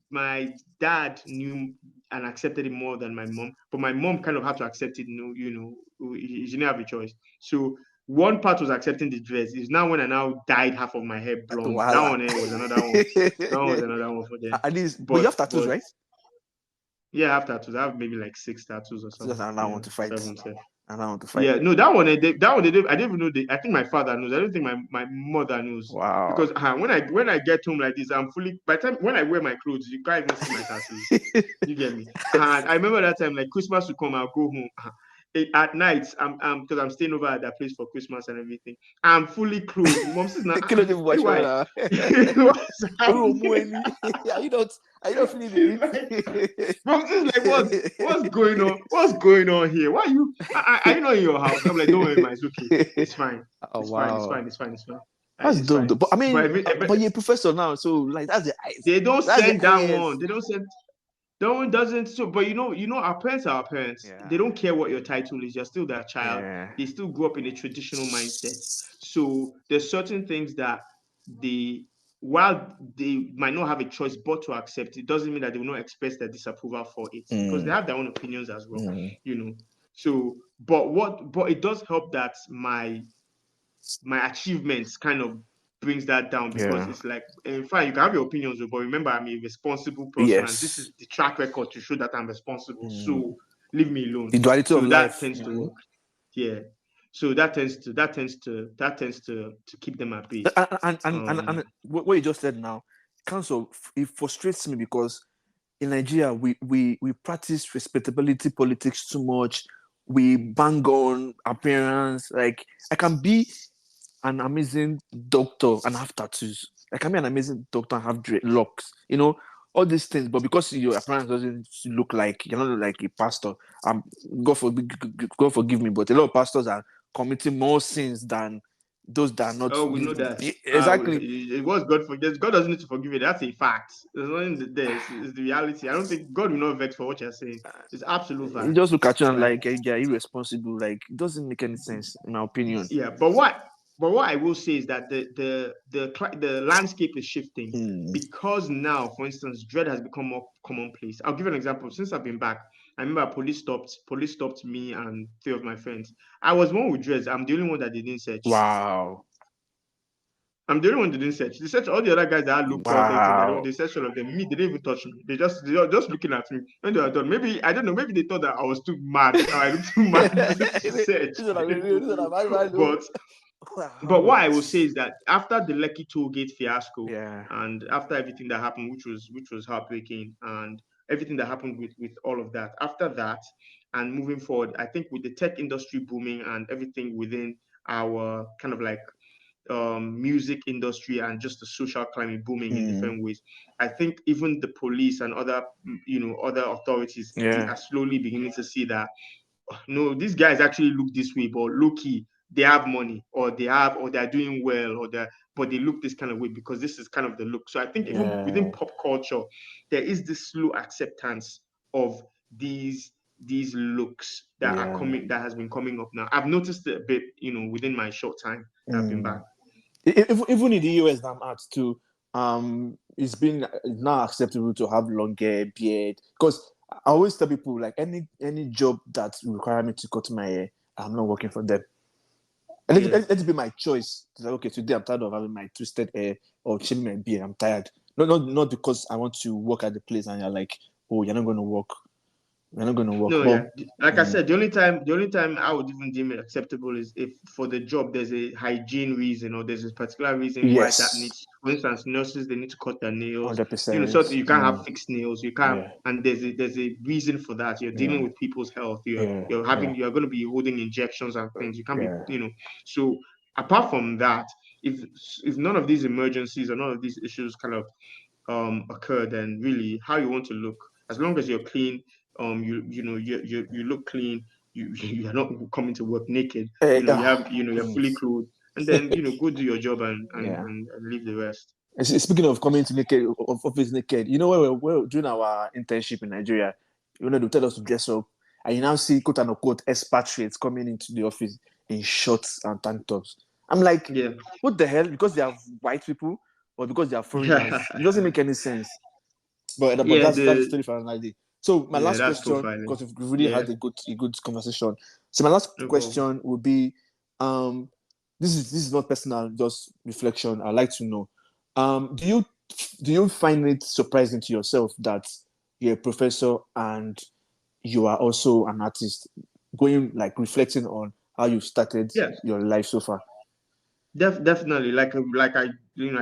my dad knew and accepted it more than my mom, but my mom kind of had to accept it. She didn't have a choice. So one part was accepting the dress. Is now when I now dyed half of my hair blonde. That Voila. one was another one. That one was another one for them. At least, but you have tattoos, But right? yeah, I have tattoos. I have maybe like 6 tattoos or So that's something. another Yeah, one to fight. 7, 10. Another one to fight. Yeah, no, that one, that one, I didn't even know. I think my father knows. I don't think my mother knows, Wow. because when I get home like this, I'm fully. By the time when I wear my clothes, you can't even see my tattoos. You get me? And I remember that time, like Christmas would come, I'll go home. At night, because I'm staying over at that place for Christmas and everything. I'm fully clothed. Mom says, "Now, Kí ló dé bó aṣọ why? rà? What's Orí ò mú happening?" ẹni. Are you not feeling She's like, the Mom says, like, what's heat? going on? What's going on here? Why are you? Are you not in your house? I'm like, don't worry, ma, it's okay. It's fine. Oh It's fine. It's wow. fine. It's fine. It's fine. That's It's dope though. fine. But I mean, But but you're a professor now, so like that's the they don't that's the send that one. highest. They don't send. That one doesn't. So, but our parents are our parents. They Yeah. don't care what your title is. You're still their child. Yeah. They still grew up in a traditional mindset. So there's certain things that they, while they might not have a choice but to accept, it doesn't mean that they will not express their disapproval for it, because they Mm, have their own opinions as well. mm. You know. So, but it does help that my achievements kind of brings that down, because Yeah. it's like, in fact, you can have your opinions, but remember, I'm a responsible person, and this Yes. is the track record to show that I'm responsible. Mm. So leave me alone. The duality of So that life. tends to work. Yeah. So that tends to keep them at bay. And what you just said now, kind of it frustrates me because in Nigeria we practice respectability politics too much. We bang on appearance. Like I can be an amazing doctor and have tattoos. I can be an amazing doctor and have dreadlocks. All these things, but because your appearance doesn't look like you're not like a pastor, um, God forgive me, but a lot of pastors are committing more sins than those that are not. Oh, we know that. Exactly. It was God forgives. God doesn't need to forgive you. That's a fact. There's nothing there. It's the reality. I don't think God will not vex for what you're saying. It's absolute You fact, just look at you and right? like you're irresponsible. Like it doesn't make any sense, in my opinion. Yeah, but what I will say is that the landscape is shifting, Mm. because now, for instance, dread has become more commonplace. I'll give you an example. Since I've been back, I remember police stopped me and three of my friends. I was one with dreads. I'm the only one that they didn't search. Wow. I'm the only one they didn't search. They searched all the other guys that looked authentic. Wow. They searched all of them. Me, they didn't even touch me. They were just looking at me. When they were done, maybe I don't know. Maybe they thought that I was too mad. I looked too mad to This search. is what I I'm didn't this know. is what I'm But But How what I will say it's is that after the Lekki toll gate fiasco, yeah. and after everything that happened, which was heartbreaking, and everything that happened with all of that, after that, and moving forward, I think with the tech industry booming and everything within our kind of like music industry and just the social climate booming in Mm, different ways, I think even the police and other other authorities yeah. are slowly beginning to see that no, these guys actually look this way, but low key, they have money, or they're doing well, but they look this kind of way because this is kind of the look. So I think even within Yeah. pop culture, there is this slow acceptance of these looks Yeah. that has been coming up now. I've noticed it a bit, within my short time that I've been back. Mm. Even in the US that I'm at too, it's been now acceptable to have long hair, beard. Because I always tell people like any job that require me to cut my hair, I'm not working for them. And Yeah. let it be my choice. It's like, okay, today I'm tired of having my twisted hair or shaving my beard. I'm tired. Not because I want to work at the place and you're like, oh, you're not going to work. You're not going to work. No, But yeah. Like I mm, said, the only time I would even deem it acceptable is if for the job there's a hygiene reason or there's a particular reason why that yes, needs. For instance, nurses they need to cut their nails. 100%. So you can't have fixed nails. You can't, Yeah, and there's a reason for that. You're dealing yeah, with people's health. You're yeah, you're yeah, having you're going to be holding injections and things. You can't be, yeah. So apart from that, if if none of these emergencies or none of these issues kind of occur, then really how you want to look, as long as you're clean, you look clean, you're not coming to work naked, Eh, you have you're mm, fully clothed, and then go do your job and and, yeah. and, and leave the rest. Speaking of coming to naked, of office naked, when we're doing our internship in Nigeria, they tell us to dress up, and you now see quote unquote expatriates coming into the office in shorts and tank tops. I'm like, Yeah. what the hell? Because they are white people, or because they are Yeah. foreigners? It doesn't make any sense. But Yeah, that's the the story for another day. So my yeah, last that's question, profiling. because we've really Yeah, had a good conversation. So my last no problem. question would be, um, this is not personal, just reflection. I'd like to know, do you find it surprising to yourself that you're a professor and you are also an artist, going like reflecting on how you started Yeah, your life so far? definitely. Like I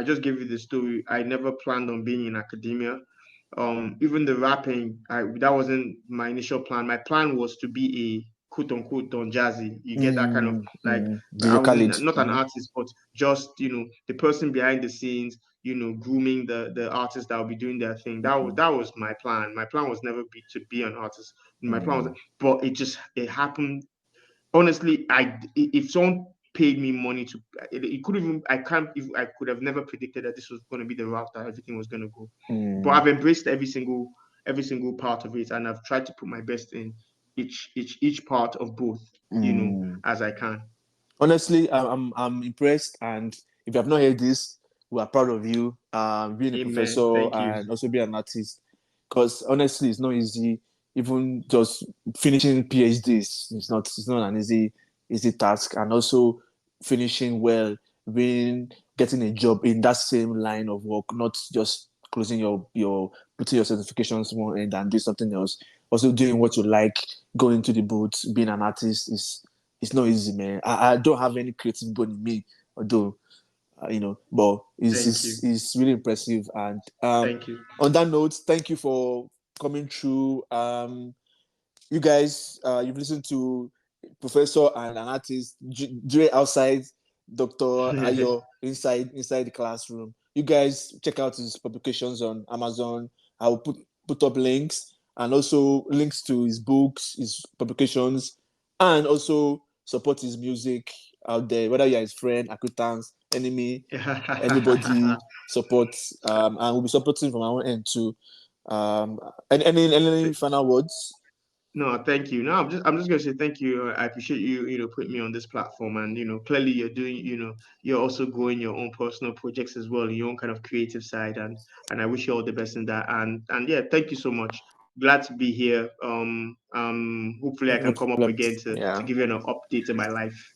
just gave you the story. I never planned on being in academia. Even the rapping, that wasn't my initial plan. My plan was to be a quote unquote Don Jazzy. You get that kind of like, The I Khalid. wasn't, not an artist, but just the person behind the scenes, grooming the artists that will be doing their thing. That was my plan. My plan was never to be an artist. My plan was, but it happened. Honestly, if someone paid me money to, it could even I can't if I could have never predicted that this was going to be the route that everything was going to go. But Mm, I've embraced every single part of it, and I've tried to put my best in each part of both, mm. as I can. Honestly, I'm impressed, and if you have not heard this, we are proud of you. Being a Amen. professor Thank you. and also being an artist, because honestly, it's not easy. Even just finishing PhDs, it's not an easy task, and also finishing well, getting a job in that same line of work, not just closing your putting your certifications one end and do something else. Also doing what you like, going to the booth, being an artist is it's not easy, man. I don't have any creative bone in me, although but it's, Thank it's, you. it's really impressive. And Thank you. on that note, thank you for coming through. You guys, you've listened to Professor and an artist, Dre outside, Dr. Ayo inside the classroom. You guys check out his publications on Amazon. I will put up links and also links to his books, his publications, and also support his music out there, whether you're his friend, acquaintance, enemy, everybody supports. And we'll be supporting from our own end too. Any final words? No, thank you. No, I'm just gonna say thank you. I appreciate you, putting me on this platform, and clearly you're also growing your own personal projects as well, your own kind of creative side, and I wish you all the best in that. And yeah, thank you so much. Glad to be here. Hopefully I No can come up problem. again to Yeah. give you an update in my life.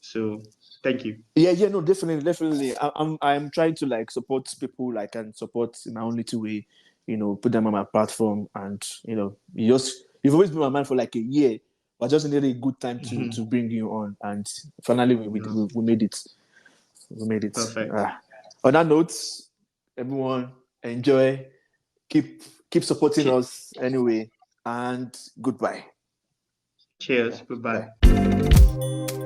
So thank you. Yeah, no, definitely. I'm trying to like support people I can support in my own little way, put them on my platform, and you've always been my man for like a year, but just needed a good time to bring you on, and finally we made it. We made it. Perfect. On that note, everyone, enjoy. Keep supporting us anyway, and goodbye. Cheers. Goodbye. Bye.